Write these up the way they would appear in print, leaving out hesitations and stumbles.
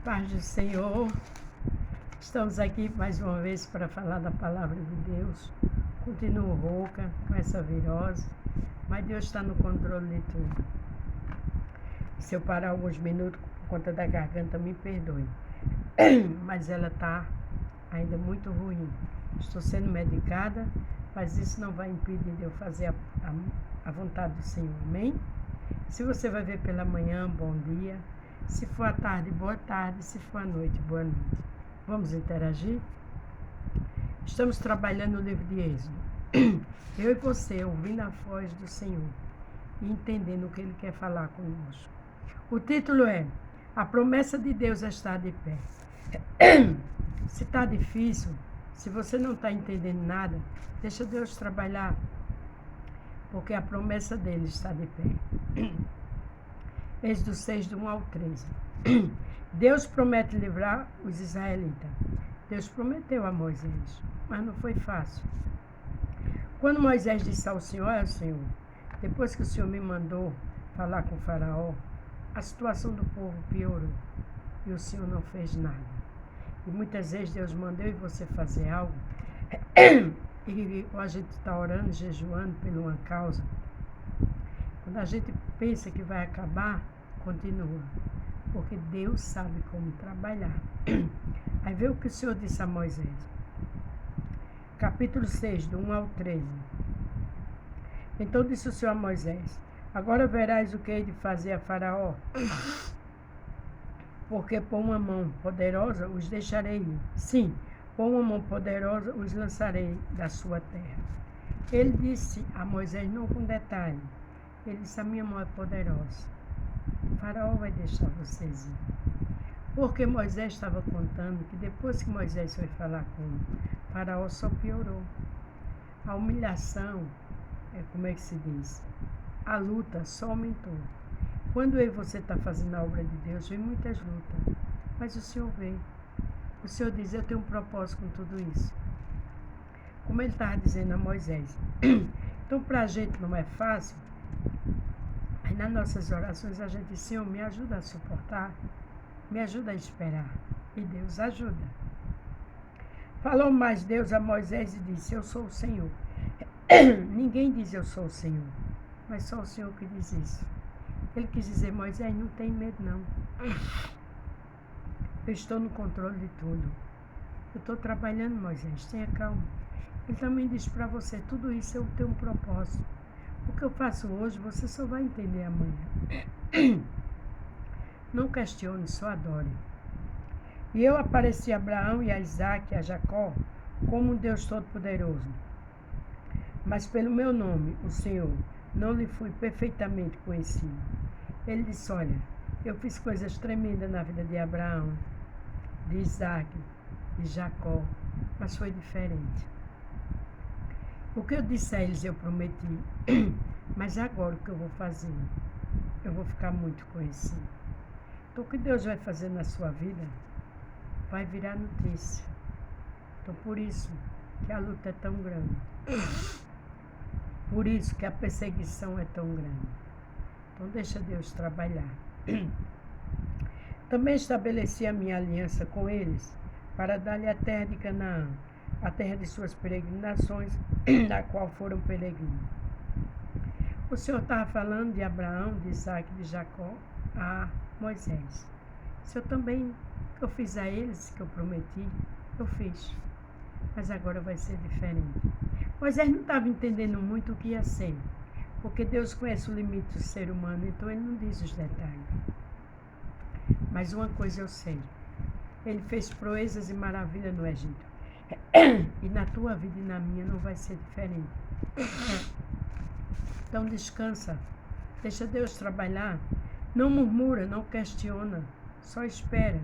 Paz do Senhor, estamos aqui mais uma vez para falar da palavra de Deus. Continuo rouca com essa virose, mas Deus está no controle de tudo. Se eu parar alguns minutos por conta da garganta, me perdoe, mas ela está ainda muito ruim. Estou sendo medicada, mas isso não vai impedir de eu fazer a vontade do Senhor, amém? Se você vai ver pela manhã, bom dia. Se for à tarde, boa tarde. Se for à noite, boa noite. Vamos interagir? Estamos trabalhando no livro de Êxodo. Eu e você, ouvindo a voz do Senhor e entendendo o que Ele quer falar conosco. O título é A Promessa de Deus está de pé. Se está difícil, se você não está entendendo nada, deixa Deus trabalhar, porque a promessa dele está de pé. Êxodo 6, do 1 ao 13. Deus promete livrar os israelitas. Deus prometeu a Moisés, mas não foi fácil. Quando Moisés disse ao Senhor, Senhor, depois que o Senhor me mandou falar com o faraó, a situação do povo piorou e o Senhor não fez nada. E muitas vezes Deus mandou você fazer algo e a gente está orando, jejuando por uma causa. Quando a gente pensa que vai acabar, continua, porque Deus sabe como trabalhar. Aí vê o que o Senhor disse a Moisés. Capítulo 6, do 1 ao 13. Então disse o Senhor a Moisés, agora verás o que hei de fazer a Faraó, porque por uma mão poderosa os deixarei ir. Sim, por uma mão poderosa os lançarei da sua terra. Ele disse a Moisés, não com detalhe, ele disse, a minha mão é poderosa. O faraó vai deixar vocês ir. Porque Moisés estava contando que depois que Moisés foi falar com o faraó, só piorou. A humilhação, como é que se diz? A luta só aumentou. Quando eu e você está fazendo a obra de Deus, vem muitas lutas. Mas o Senhor vê. O Senhor diz, eu tenho um propósito com tudo isso. Como ele estava dizendo a Moisés. Então, para a gente não é fácil. Aí nas nossas orações a gente diz, Senhor, me ajuda a suportar, me ajuda a esperar. E Deus ajuda. Falou mais Deus a Moisés e disse, eu sou o Senhor. Ninguém diz eu sou o Senhor, mas só o Senhor que diz isso. Ele quis dizer, Moisés, não tem medo não. Eu estou no controle de tudo. Eu estou trabalhando, Moisés, tenha calma. Ele também diz para você, tudo isso eu tenho um propósito. O que eu faço hoje, você só vai entender amanhã. Não questione, só adore. E eu apareci a Abraão e a Isaac e a Jacó como um Deus todo-poderoso. Mas pelo meu nome, o Senhor, não lhe fui perfeitamente conhecido. Ele disse, olha, eu fiz coisas tremendas na vida de Abraão, de Isaac, de Jacó, mas foi diferente. O que eu disse a eles eu prometi, mas agora o que eu vou fazer? Eu vou ficar muito conhecido. Então o que Deus vai fazer na sua vida vai virar notícia. Então por isso que a luta é tão grande. Por isso que a perseguição é tão grande. Então deixa Deus trabalhar. Também estabeleci a minha aliança com eles para dar-lhe a terra de Canaã, a terra de suas peregrinações, na qual foram peregrinos. O Senhor estava falando de Abraão, de Isaac, de Jacó, a Moisés. Se eu também, que eu fiz a eles, que eu prometi, eu fiz. Mas agora vai ser diferente. Moisés não estava entendendo muito o que ia ser, porque Deus conhece o limite do ser humano, então ele não diz os detalhes. Mas uma coisa eu sei, ele fez proezas e maravilhas no Egito. E na tua vida e na minha não vai ser diferente. Então descansa, deixa Deus trabalhar, não murmura, não questiona, só espera.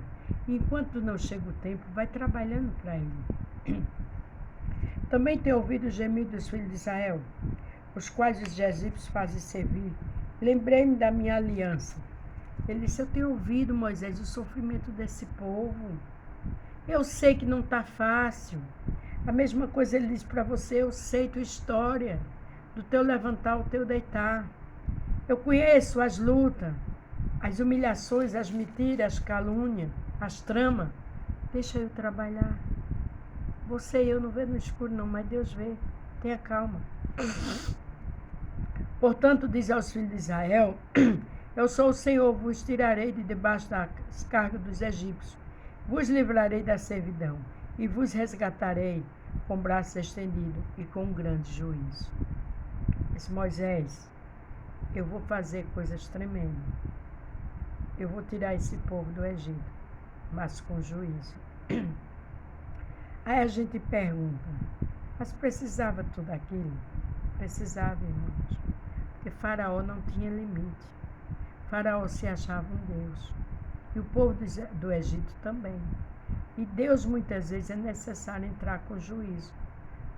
E enquanto não chega o tempo, vai trabalhando para Ele. Também tenho ouvido o gemido dos filhos de Israel, os quais os egípcios fazem servir. Lembrei-me da minha aliança. Ele disse, eu tenho ouvido, Moisés, o sofrimento desse povo. Eu sei que não está fácil. A mesma coisa ele diz para você, eu sei tua história, do teu levantar ao teu deitar. Eu conheço as lutas. as humilhações, as mentiras, as calúnias, as tramas. Deixa eu trabalhar. Você e eu não vê no escuro não, mas Deus vê. Tenha calma. Portanto, diz aos filhos de Israel, eu sou o Senhor, vos tirarei de debaixo das cargas dos egípcios, vos livrarei da servidão e vos resgatarei com braço estendido e com um grande juízo. Disse Moisés, eu vou fazer coisas tremendas. Eu vou tirar esse povo do Egito, mas com juízo. Aí a gente pergunta, mas precisava tudo aquilo? Precisava, irmãos. Porque Faraó não tinha limite. Faraó se achava um Deus. E o povo do Egito também. E Deus muitas vezes é necessário entrar com juízo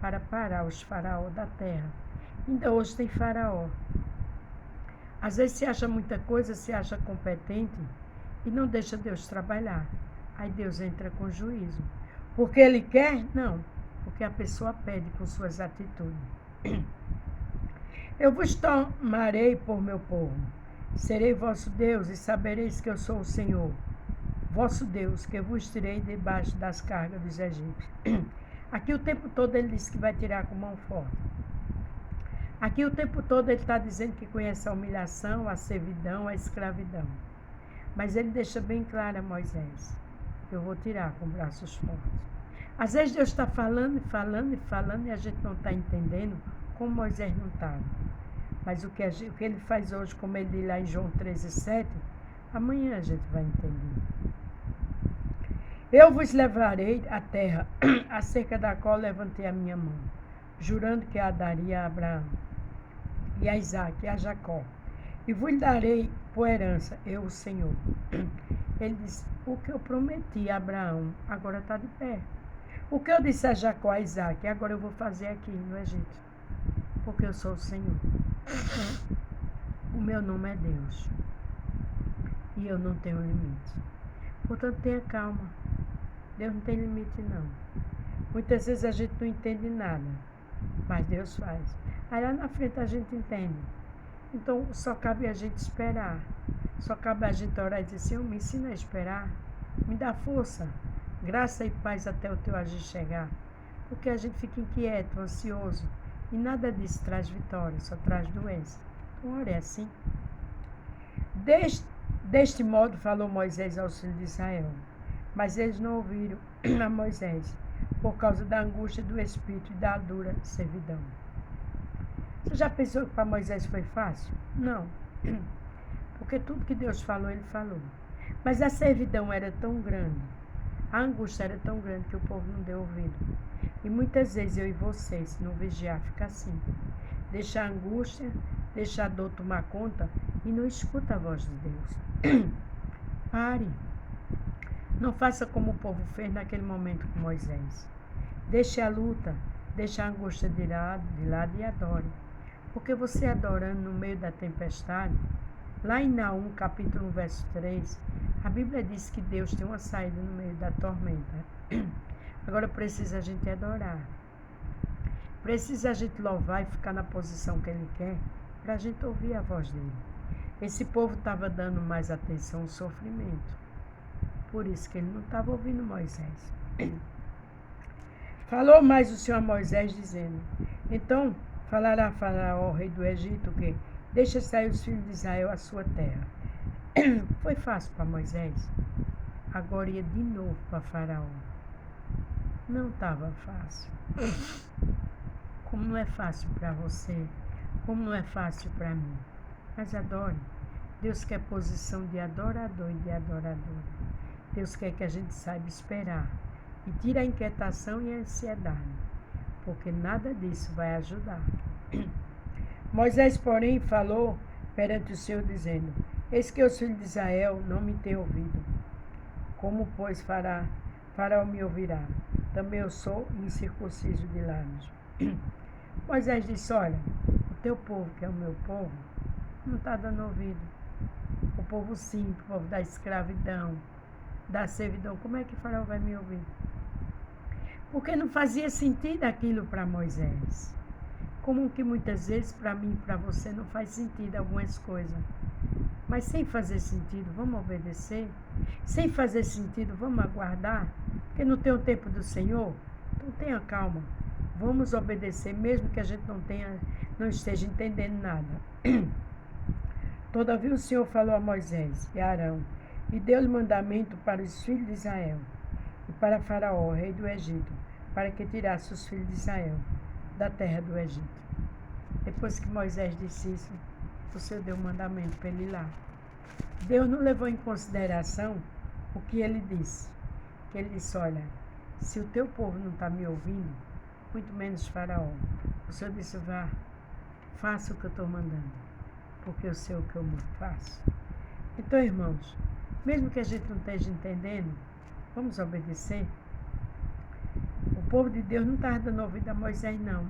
para parar os faraó da terra. Ainda hoje tem faraó. Às vezes se acha muita coisa, se acha competente e não deixa Deus trabalhar. Aí Deus entra com juízo. Porque Ele quer? Não. Porque a pessoa pede com suas atitudes. Eu vos tomarei por meu povo. Serei vosso Deus e sabereis que eu sou o Senhor, vosso Deus, que vos tirei debaixo das cargas dos egípcios. Aqui o tempo todo ele diz que vai tirar com mão forte. Aqui o tempo todo ele está dizendo que conhece a humilhação, a servidão, a escravidão. Mas ele deixa bem claro a Moisés, eu vou tirar com braços fortes. Às vezes Deus está falando e falando e falando e a gente não está entendendo como Moisés não estava. Mas o que ele faz hoje, como ele diz lá em João 13:7, amanhã a gente vai entender. Eu vos levarei à terra, acerca da qual levantei a minha mão, jurando que a daria a Abraão, e a Isaque, e a Jacó. E vos darei por herança, eu, o Senhor. Ele disse, o que eu prometi a Abraão, agora está de pé. O que eu disse a Jacó, a Isaque, agora eu vou fazer aqui no Egito. Porque eu sou o Senhor. O meu nome é Deus. E eu não tenho limite. Portanto, tenha calma. Deus não tem limite, não. Muitas vezes a gente não entende nada. Mas Deus faz. Aí lá na frente a gente entende. Então, só cabe a gente esperar. Só cabe a gente orar e dizer, Senhor, me ensina a esperar. Me dá força. Graça e paz até o teu agir chegar. Porque a gente fica inquieto, ansioso. E nada disso traz vitória, só traz doença. Então, ore assim. Deste modo falou Moisés aos filhos de Israel. Mas eles não ouviram a Moisés, por causa da angústia do espírito e da dura servidão. Você já pensou que para Moisés foi fácil? Não. Porque tudo que Deus falou, ele falou. Mas a servidão era tão grande, a angústia era tão grande que o povo não deu ouvido. E muitas vezes eu e você, se não vigiar, fica assim. Deixa a angústia, deixa a dor tomar conta e não escuta a voz de Deus. Pare. Não faça como o povo fez naquele momento com Moisés. Deixe a luta, deixe a angústia de lado e adore. Porque você adorando no meio da tempestade, lá em Naum, capítulo 1, verso 3, a Bíblia diz que Deus tem uma saída no meio da tormenta. Agora precisa a gente adorar. Precisa a gente louvar e ficar na posição que Ele quer, para a gente ouvir a voz dEle. Esse povo estava dando mais atenção ao sofrimento. Por isso que ele não estava ouvindo Moisés. Falou mais o Senhor a Moisés, dizendo, então falará Faraó, rei do Egito, que deixa sair os filhos de Israel à sua terra. Foi fácil para Moisés. Agora ia de novo para Faraó. Não estava fácil. Como não é fácil para você, como não é fácil para mim. Mas adore. Deus quer posição de adorador e de adoradora. Deus quer que a gente saiba esperar e tire a inquietação e a ansiedade, porque nada disso vai ajudar. Moisés, porém, falou perante o Senhor, dizendo, eis que os filhos de Israel não me têm ouvido. Como, pois, Faraó me ouvirá? Também eu sou incircunciso de lábios. Moisés disse, olha, o teu povo, que é o meu povo, não está dando ouvido. O povo simples, o povo da escravidão, da servidão, como é que Faraó vai me ouvir? Porque não fazia sentido aquilo para Moisés. Como que muitas vezes para mim e para você não faz sentido algumas coisas. Mas sem fazer sentido, vamos obedecer. Sem fazer sentido, vamos aguardar. Porque não tem o tempo do Senhor. Então tenha calma. Vamos obedecer, mesmo que a gente não esteja entendendo nada. Todavia o Senhor falou a Moisés e a Arão, e deu-lhe mandamento para os filhos de Israel, e para Faraó, rei do Egito, para que tirasse os filhos de Israel da terra do Egito. Depois que Moisés disse isso, o Senhor deu um mandamento para ele ir lá. Deus não levou em consideração o que ele disse. Que ele disse, olha, se o teu povo não está me ouvindo, muito menos Faraó. O Senhor disse, vá, faça o que eu estou mandando, porque eu sei o que eu faço. Então, irmãos, mesmo que a gente não esteja entendendo, vamos obedecer. O povo de Deus não estava dando ouvido a Moisés, não,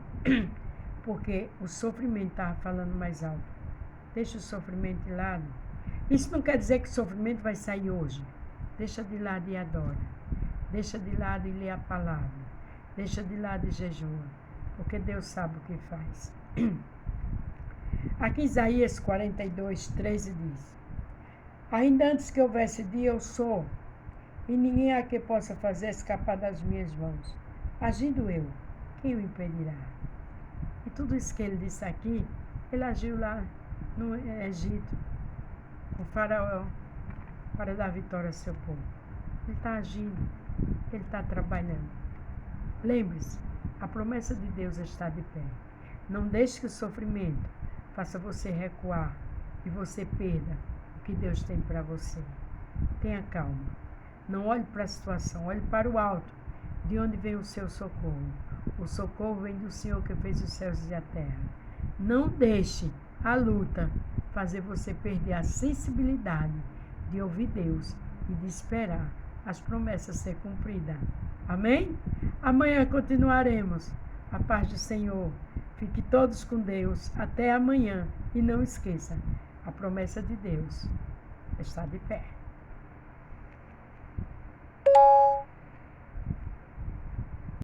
porque o sofrimento estava falando mais alto. Deixa o sofrimento de lado. Isso não quer dizer que o sofrimento vai sair hoje. Deixa de lado e adora. Deixa de lado e lê a palavra. Deixa de lado e jejua, porque Deus sabe o que faz. Aqui Isaías 42, 13 diz, ainda antes que houvesse dia, eu sou, e ninguém há que possa fazer escapar das minhas mãos. Agindo eu, quem o impedirá? E tudo isso que ele disse aqui, ele agiu lá no Egito, com o Faraó, para dar vitória ao seu povo. Ele está agindo, ele está trabalhando. Lembre-se, a promessa de Deus está de pé. Não deixe que o sofrimento faça você recuar e você perda o que Deus tem para você. Tenha calma. Não olhe para a situação, olhe para o alto, de onde vem o seu socorro. O socorro vem do Senhor que fez os céus e a terra. Não deixe a luta fazer você perder a sensibilidade de ouvir Deus e de esperar as promessas ser cumpridas. Amém? Amanhã continuaremos. A paz do Senhor. Fique todos com Deus. Até amanhã. E não esqueça, a promessa de Deus está de pé.